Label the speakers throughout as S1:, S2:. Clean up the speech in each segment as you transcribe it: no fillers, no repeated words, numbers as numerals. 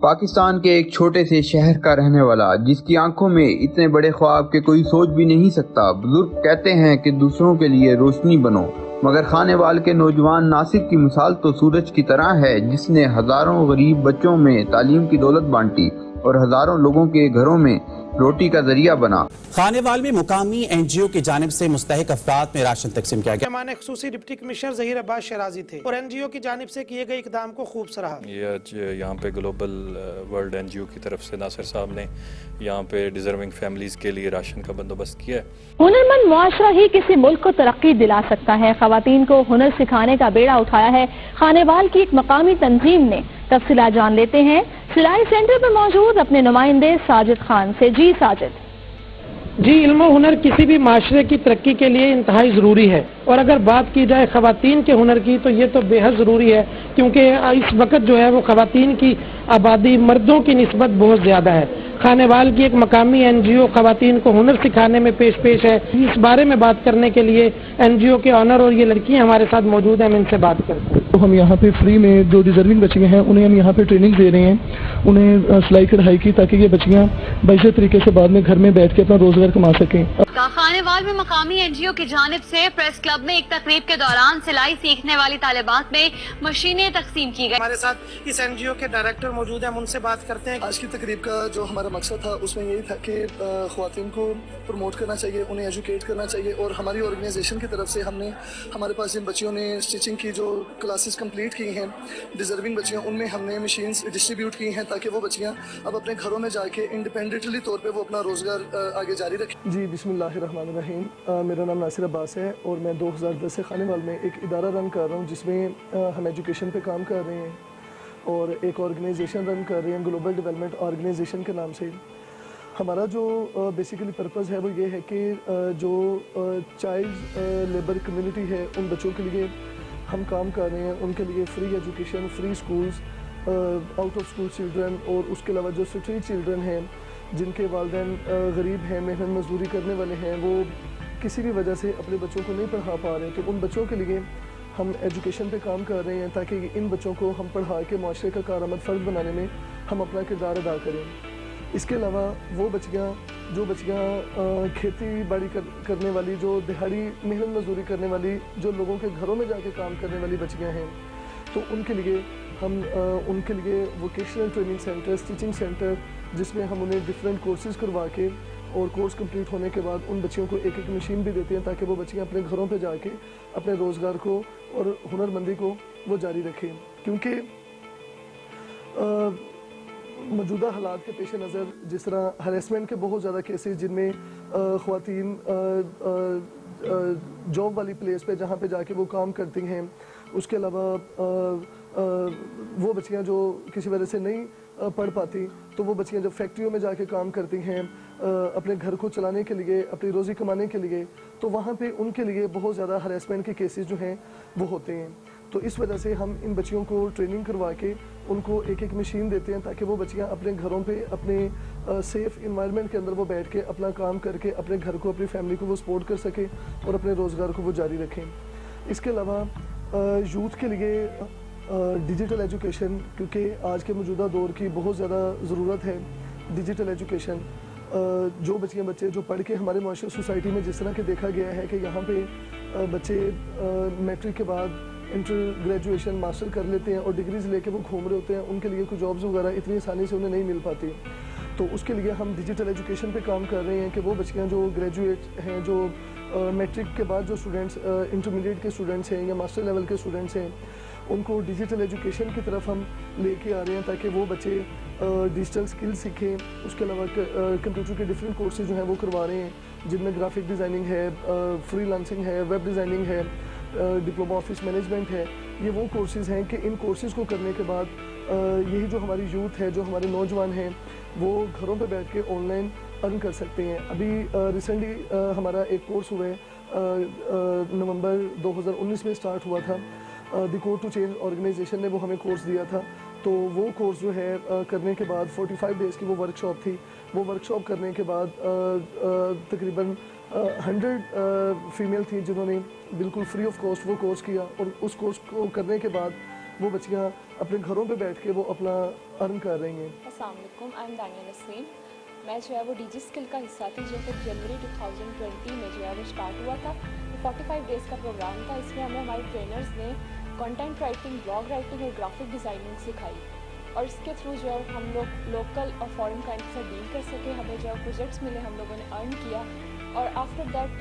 S1: پاکستان کے ایک چھوٹے سے شہر کا رہنے والا جس کی آنکھوں میں اتنے بڑے خواب کہ کوئی سوچ بھی نہیں سکتا، بزرگ کہتے ہیں کہ دوسروں کے لیے روشنی بنو، مگر خانے وال کے نوجوان ناصر کی مثال تو سورج کی طرح ہے جس نے ہزاروں غریب بچوں میں تعلیم کی دولت بانٹی اور ہزاروں لوگوں کے گھروں میں روٹی کا ذریعہ بنا۔
S2: خانے وال میں مقامی این جی او کی جانب سے مستحق افراد میں راشن تقسیم کیا گیا۔
S3: مہمان خصوصی ڈپٹی کمشنر ظہیر عباس شرازی تھے اور این جی او کی جانب سے کیے گئے اقدام کو خوب سراہا۔
S4: یہ آج یہاں پہ گلوبل ورلڈ این جی او کی طرف سے ناصر صاحب نے یہاں پہ ڈیزرونگ فیملیز کے لیے راشن کا بندوبست کیا ہے۔
S5: ہنرمند معاشرہ ہی کسی ملک کو ترقی دلا سکتا ہے۔ خواتین کو ہنر سکھانے کا بیڑا اٹھایا ہے خانے وال کی ایک مقامی تنظیم نے۔ تفصیلات جان لیتے ہیں سلائی سینٹر پر موجود اپنے نمائندے ساجد خان سے۔ جی ساجد۔
S3: جی، علم و ہنر کسی بھی معاشرے کی ترقی کے لیے انتہائی ضروری ہے، اور اگر بات کی جائے خواتین کے ہنر کی تو یہ تو بے حد ضروری ہے، کیونکہ اس وقت جو ہے وہ خواتین کی آبادی مردوں کی نسبت بہت زیادہ ہے۔ خانے وال کی ایک مقامی این جی او خواتین کو ہنر سکھانے میں پیش ہے۔ اس بارے میں بات کرنے کے لیے این جی او کے آنر اور یہ لڑکیاں ہمارے ساتھ موجود ہیں، ہم ان سے بات کرتے ہیں۔
S6: تو ہم یہاں پہ فری میں جو ڈیزرونگ بچیاں ہیں انہیں ہم یہاں پہ ٹریننگ دے رہے ہیں، انہیں سلائی کڑھائی کی، تاکہ یہ بچیاں بہتر طریقے سے بعد میں گھر میں بیٹھ کے اپنا روزگار کما سکیں۔
S5: خانے وال میں مقامی این جی او کی جانب سے پریس کلب میں ایک تقریب کے دوران سلائی سیکھنے والی طالبات میں مشینیں تقسیم کی گئی۔
S3: ہمارے ساتھ اس این جی او کے ڈائریکٹر موجود ہیں، ہم ان سے بات کرتے ہیں۔
S6: آج کی تقریب کا جو ہمارا مقصد تھا اس میں یہی تھا کہ خواتین کو پروموٹ کرنا چاہیے، انہیں ایجوکیٹ کرنا چاہیے، اور ہماری آرگنائزیشن کی طرف سے ہم نے ہمارے پاس جن بچیوں نے اسٹیچنگ کی جو کلاسز کمپلیٹ کی ہیں، ڈیزرونگ بچیاں، ان میں ہم نے مشینز ڈسٹریبیوٹ کی ہیں تاکہ وہ بچیاں اب اپنے گھروں میں جا کے انڈیپینڈنٹلی طور پہ وہ اپنا روزگار آگے جاری رکھیں۔ جی، بسم اللہ الرحمن الرحیم۔ میرا نام ناصر عباس ہے اور میں 2010 سے خانے وال میں ایک ادارہ رن کر رہا ہوں جس میں ہم ایجوکیشن پہ کام کر رہے ہیں، اور ایک آرگنائزیشن رن کر رہے ہیں گلوبل ڈیولپمنٹ آرگنائزیشن کے نام سے۔ ہمارا جو بیسیکلی پرپز ہے وہ یہ ہے کہ جو چائلڈ لیبر کمیونٹی ہے ان بچوں کے لیے ہم کام کر رہے ہیں، ان کے لیے free education, free schools, out of school children, اور اس کے علاوہ جو اسٹریٹ چلڈرن ہیں جن کے والدین غریب ہیں، محنت مزدوری کرنے والے ہیں، وہ کسی بھی وجہ سے اپنے بچوں کو نہیں پڑھا پا رہے، تو ان بچوں کے لیے ہم ایجوکیشن پہ کام کر رہے ہیں تاکہ ان بچوں کو ہم پڑھا کے معاشرے کا کارآمد فرد بنانے میں ہم اپنا کردار ادا کریں۔ اس کے علاوہ وہ بچیاں جو کھیتی باڑی کرنے والی، جو دہاڑی محنت مزدوری کرنے والی، جو لوگوں کے گھروں میں جا کے کام کرنے والی بچیاں ہیں، تو ان کے لیے ہم ان کے لیے vocational training centre, teaching centre, جس میں ہم انہیں ڈفرینٹ کورسز کروا کے، اور کورس کمپلیٹ ہونے کے بعد ان بچیوں کو ایک ایک مشین بھی دیتے ہیں تاکہ وہ بچیاں اپنے گھروں پہ جا کے اپنے روزگار کو اور ہنر مندی کو وہ جاری رکھیں، کیونکہ موجودہ حالات کے پیش نظر جس طرح ہریسمنٹ کے بہت زیادہ کیسز جن میں خواتین جاب والی پلیس پہ جہاں پہ جا کے وہ کام کرتی ہیں، اس کے علاوہ وہ بچیاں جو کسی وجہ سے نہیں پڑھ پاتی، تو وہ بچیاں جب فیکٹریوں میں جا کے کام کرتی ہیں اپنے گھر کو چلانے کے لیے، اپنی روزی کمانے کے لیے، تو وہاں پہ ان کے لیے بہت زیادہ ہریسمنٹ کے کیسز جو ہیں وہ ہوتے ہیں۔ تو اس وجہ سے ہم ان بچیوں کو ٹریننگ کروا کے ان کو ایک ایک مشین دیتے ہیں تاکہ وہ بچیاں اپنے گھروں پہ اپنے سیف انوائرمنٹ کے اندر وہ بیٹھ کے اپنا کام کر کے اپنے گھر کو، اپنی فیملی کو وہ سپورٹ کر سکیں اور اپنے روزگار کو وہ جاری رکھیں۔ اس کے علاوہ یوتھ کے لیے ڈیجیٹل ایجوکیشن، کیونکہ آج کے موجودہ دور کی بہت زیادہ ضرورت ہے ڈیجیٹل ایجوکیشن۔ جو بچے جو پڑھ کے ہمارے معاشرے سوسائٹی میں جس طرح کے دیکھا گیا ہے کہ یہاں پہ بچے میٹرک کے بعد انٹر گریجویشن ماسٹر کر لیتے ہیں اور ڈگریز لے کے وہ گھوم رہے ہوتے ہیں، ان کے لیے کوئی جابز وغیرہ اتنی آسانی سے انہیں نہیں مل پاتی، تو اس کے لیے ہم ڈیجیٹل ایجوکیشن پہ کام کر رہے ہیں کہ وہ بچیاں جو گریجویٹ ہیں، جو میٹرک کے بعد جو اسٹوڈنٹس انٹرمیڈیٹ کے اسٹوڈنٹس ہیں یا ماسٹر لیول کے اسٹوڈنٹس ہیں، ان کو ڈیجیٹل ایجوکیشن کی طرف ہم لے کے آ رہے ہیں تاکہ وہ بچے ڈیجیٹل سکل سیکھیں۔ اس کے علاوہ کمپیوٹر کے ڈفرینٹ کورسز جو ہیں وہ کروا رہے ہیں، جن میں گرافک ڈیزائننگ ہے، فری لانسنگ ہے، ویب ڈیزائننگ ہے، ڈپلوما آفس مینجمنٹ ہے۔ یہ وہ کورسز ہیں کہ ان کورسز کو کرنے کے بعد یہی جو ہماری یوتھ ہے، جو ہمارے نوجوان ہیں، وہ گھروں پہ بیٹھ کے آن لائن ارن کر سکتے ہیں۔ ابھی ریسنٹلی ہمارا ایک کورس ہوا ہے، نومبر 2019 میں اسٹارٹ ہوا تھا، the Code to Change organisation نے وہ ہمیں کورس دیا تھا، تو وہ کورس جو ہے کرنے کے بعد 45 ڈیز کی وہ ورک شاپ تھی۔ وہ ورک شاپ کرنے کے بعد تقریباً 100 فیمیل تھیں جنہوں نے بالکل فری آف کاسٹ وہ کورس کیا، اور اس کورس کو کرنے کے بعد وہ بچیاں اپنے گھروں پہ بیٹھ کے وہ اپنا ارن کر رہی ہیں.
S7: السلام علیکم, آئی ایم دانیہ نسرین. میں جو ہے وہ ڈی جی اسکل کا حصہ تھی جو کہ جنوری 2020 میں جو ہے وہ اسٹارٹ ہوا تھا. 45 ڈیز کا پروگرام تھا. اس میں ہمیں ہمارے ٹرینرز نے کنٹینٹ رائٹنگ, بلاگ رائٹنگ اور گرافک ڈیزائننگ سکھائی, اور اس کے تھرو جو ہے ہم لوگ لوکل اور فارن کلائنٹ سے ڈیل کر سکے. ہمیں جو ہے پروجیکٹس ملے, ہم لوگوں نے ارن کیا, اور after that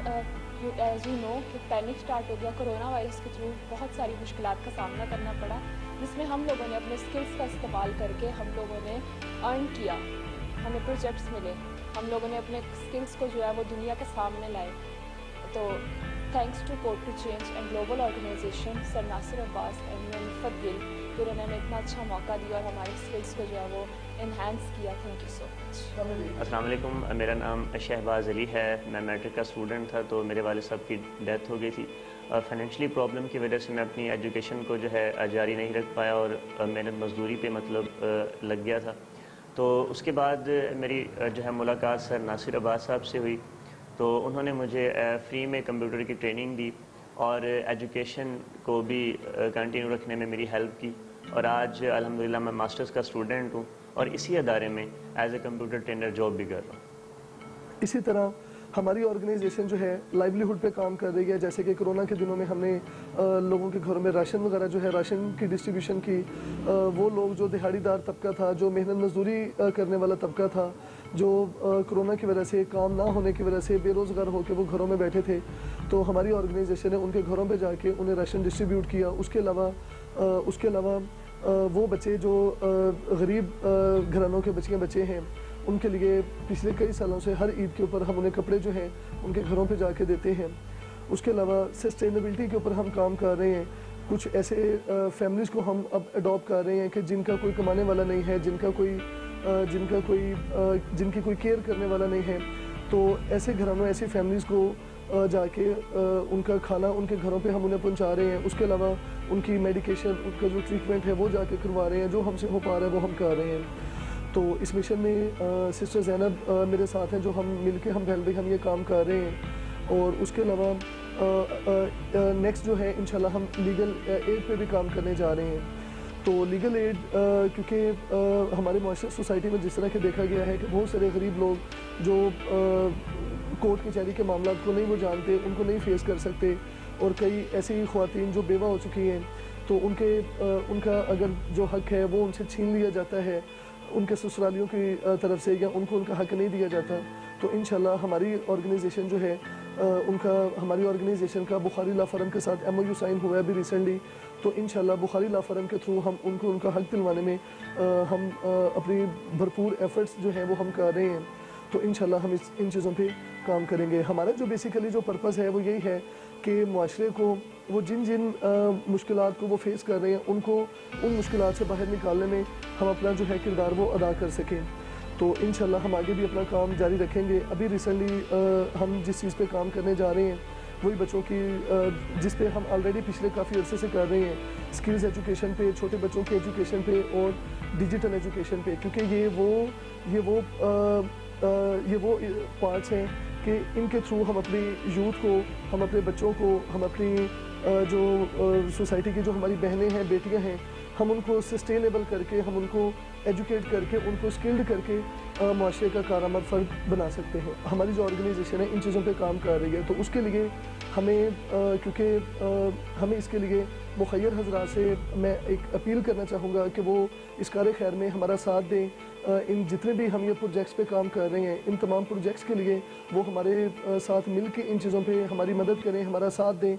S7: as you know کہ پینک اسٹارٹ ہو گیا. کرونا وائرس کے تھرو بہت ساری مشکلات کا سامنا کرنا پڑا, جس میں ہم لوگوں نے اپنے اسکلس کا استعمال کر کے ہم لوگوں نے ارن کیا, ہمیں پروجیکٹس ملے, ہم لوگوں نے اپنے اسکلس کو جو ہے وہ دنیا کے سامنے لائے. تو thanks to Code to Change and global organisation, sir Nasir Abbas and Rifat Gul, کہ انہوں نے اتنا اچھا موقع دیا اور ہمارے اسکلس کو جو ہے وہ انہینس کیا. تھینک یو سو مچ.
S8: السلام علیکم, میرا نام شہباز علی ہے. میں میٹرک کا اسٹوڈنٹ تھا, تو میرے والد صاحب کی ڈیتھ ہو گئی تھی. فائنینشلی پرابلم کی وجہ سے میں اپنی ایجوکیشن کو جو ہے جاری نہیں رکھ پایا, اور محنت مزدوری پہ مطلب لگ گیا تھا. تو اس کے بعد میری جو ہے ملاقات سر ناصر عباس صاحب سے ہوئی, تو انہوں نے مجھے فری میں کمپیوٹر کی ٹریننگ دی اور ایجوکیشن کو بھی کنٹینیو رکھنے میں میری ہیلپ کی. اور آج الحمدللہ میں ماسٹرز کا اسٹوڈنٹ ہوں, اور اسی ادارے میں as a computer trainer job بھی کر رہا ہوں.
S6: اسی طرح ہماری آرگنائزیشن جو ہے لائیولیہڈ پہ کام کر رہی ہے. جیسے کہ کرونا کے دنوں میں ہم نے لوگوں کے گھروں میں راشن وغیرہ جو ہے راشن کی ڈسٹریبیوشن کی. وہ لوگ جو دہاڑی دار طبقہ تھا, جو محنت مزدوری کرنے والا طبقہ تھا, جو کرونا کی وجہ سے کام نہ ہونے کی وجہ سے بے روزگار ہو کے وہ گھروں میں بیٹھے تھے, تو ہماری آرگنائزیشن نے ان کے گھروں پہ جا کے انہیں راشن ڈسٹریبیوٹ کیا. اس کے علاوہ وہ بچے جو غریب گھرانوں کے بچے ہیں, ان کے لیے پچھلے کئی سالوں سے ہر عید کے اوپر ہم انہیں کپڑے جو ہیں ان کے گھروں پہ جا کے دیتے ہیں. اس کے علاوہ سسٹینیبلٹی کے اوپر ہم کام کر رہے ہیں. کچھ ایسے فیملیز کو ہم اب اڈاپٹ کر رہے ہیں کہ جن کا کوئی کمانے والا نہیں ہے, جن کی کوئی کیئر کرنے والا نہیں ہے. تو ایسے گھرانوں, ایسی فیملیز کو جا کے ان کا کھانا ان کے گھروں پہ ہم انہیں پہنچا رہے ہیں. اس کے علاوہ ان کی میڈیکیشن, ان کا جو ٹریٹمنٹ ہے وہ جا کے کروا رہے ہیں. جو ہم سے ہو پا رہا ہے وہ ہم کر رہے ہیں. تو اس مشن میں سسٹر زینب میرے ساتھ ہیں, جو ہم مل کے ہم یہ کام کر رہے ہیں. اور اس کے علاوہ نیکسٹ جو ہے انشاءاللہ ہم لیگل ایڈ پہ بھی کام کرنے جا رہے ہیں. تو لیگل ایڈ کیونکہ ہمارے معاشرے سوسائٹی میں جس طرح کہ دیکھا گیا ہے کہ بہت سارے غریب لوگ جو کورٹ کچہری کے معاملات کو نہیں وہ جانتے, ان کو نہیں فیس کر سکتے, اور کئی ایسی خواتین جو بیوہ ہو چکی ہیں, تو ان کا اگر جو حق ہے وہ ان سے چھین لیا جاتا ہے ان کے سسرالیوں کی طرف سے, یا ان کو ان کا حق نہیں دیا جاتا. تو انشاءاللہ ہماری آرگنائزیشن جو ہے ہماری آرگنائزیشن کا بخاری لا فرم کے ساتھ MOU سائن ہوا ہے ابھی ریسنٹلی. تو انشاءاللہ بخاری لا فرم کے تھرو ہم ان کو ان کا حق دلوانے میں ہم اپنی بھرپور ایفرٹس جو ہیں وہ ہم کر رہے ہیں. تو انشاءاللہ ہم ان چیزوں پہ کام کریں گے. ہمارا جو بیسیکلی جو پرپس ہے وہ یہی ہے کہ معاشرے کو وہ جن مشکلات کو وہ فیس کر رہے ہیں, ان کو ان مشکلات سے باہر نکالنے میں ہم اپنا جو ہے کردار وہ ادا کر سکیں. تو انشاءاللہ ہم آگے بھی اپنا کام جاری رکھیں گے. ابھی ریسنٹلی ہم جس چیز پہ کام کرنے جا رہے ہیں وہی بچوں کی جس پہ ہم آلریڈی پچھلے کافی عرصے سے کر رہے ہیں, اسکلز ایجوکیشن پہ, چھوٹے بچوں کی ایجوکیشن پہ اور ڈیجیٹل ایجوکیشن پہ. کیونکہ یہ وہ پارٹس ہیں کہ ان کے تھرو ہم اپنی یوتھ کو, ہم اپنے بچوں کو, ہم اپنی جو سوسائٹی کی جو ہماری بہنیں ہیں, بیٹیاں ہیں, ہم ان کو سسٹینیبل کر کے, ہم ان کو ایجوکیٹ کر کے, ان کو اسکلڈ کر کے معاشرے کا کارآمد فرد بنا سکتے ہیں. ہماری جو آرگنائزیشن ہے ان چیزوں پہ کام کر رہی ہے. تو اس کے لیے ہمیں کیونکہ ہمیں اس کے لیے مخیر حضرات سے میں ایک اپیل کرنا چاہوں گا کہ وہ اس کار خیر میں ہمارا ساتھ دیں. ان جتنے بھی ہم یہ پروجیکٹس پہ کام کر رہے ہیں, ان تمام پروجیکٹس کے لیے وہ ہمارے ساتھ مل کے ان چیزوں پہ ہماری مدد کریں, ہمارا ساتھ دیں,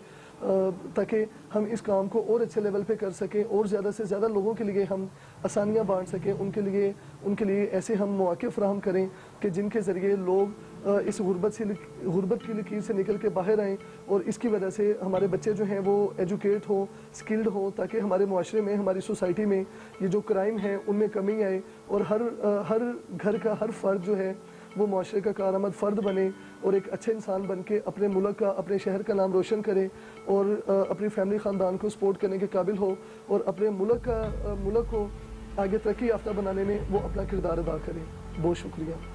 S6: تاکہ ہم اس کام کو اور اچھے لیول پہ کر سکیں اور زیادہ سے زیادہ لوگوں کے لیے ہم آسانیاں بانٹ سکیں. ان کے لیے ایسے ہم مواقع فراہم کریں کہ جن کے ذریعے لوگ اس غربت کی لکیر سے نکل کے باہر آئیں, اور اس کی وجہ سے ہمارے بچے جو ہیں وہ ایجوکیٹ ہوں, اسکلڈ ہوں, تاکہ ہمارے معاشرے میں, ہماری سوسائٹی میں یہ جو کرائم ہے ان میں کمی آئے, اور ہر گھر کا ہر فرد جو ہے وہ معاشرے کا کارآمد فرد بنے اور ایک اچھے انسان بن کے اپنے ملک کا, اپنے شہر کا نام روشن کرے, اور اپنی فیملی خاندان کو سپورٹ کرنے کے قابل ہو, اور اپنے ملک کو آگے ترقی یافتہ بنانے میں وہ اپنا کردار ادا کرے. بہت شکریہ.